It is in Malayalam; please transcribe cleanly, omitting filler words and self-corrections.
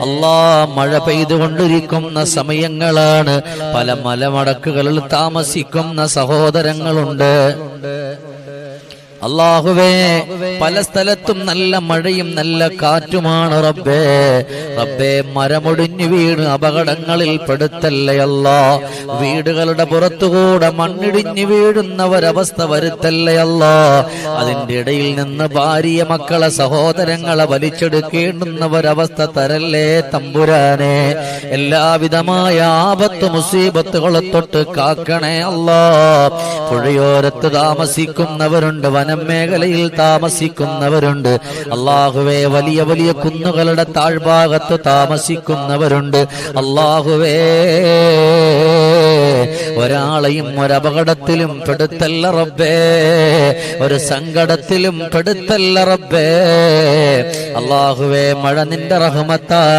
അല്ലാ, മഴ പെയ്തുകൊണ്ടിരിക്കുന്ന സമയങ്ങളാണ്. പല മലമടക്കുകളിൽ താമസിക്കുന്ന സഹോദരങ്ങളുണ്ട്. അല്ലാഹുവേ, പല സ്ഥലത്തും നല്ല മഴയും നല്ല കാറ്റുമാണ് റബ്ബേ. റബ്ബേ, മരമൊടിഞ്ഞു വീണ് അപകടങ്ങളിൽ പെടുത്തല്ലേ അല്ലാ. വീടുകളുടെ പുറത്തുകൂടെ മണ്ണിടിഞ്ഞു വീഴുന്ന ഒരവസ്ഥ വരുത്തല്ലേ അല്ലാ. അതിന്റെ ഇടയിൽ നിന്ന് ഭാര്യ മക്കളെ സഹോദരങ്ങളെ വലിച്ചെടുക്കേണ്ടുന്ന ഒരവസ്ഥ തരല്ലേ തമ്പുരാനെ. എല്ലാവിധമായ ആപത്ത് മുസീബത്തുകളെ തൊട്ട് കാക്കണേ അല്ലാ. പുഴയോരത്ത് താമസിക്കുന്നവരുണ്ട്, മേഖലയിൽ താമസിക്കുന്നവരുണ്ട്. അല്ലാഹുവേ, വലിയ വലിയ കുന്നുകളുടെ താഴ്ഭാഗത്ത് താമസിക്കുന്നവരുണ്ട്. അല്ലാഹുവേ, ഒരാളെയും ഒരപകടത്തിലും പെടുത്തല്ല റബ്ബേ, ഒരു സങ്കടത്തിലും പെടുത്തല്ല റബ്ബേ. അല്ലാഹുവേ, മഴ നിന്റെ റഹ്മത്താ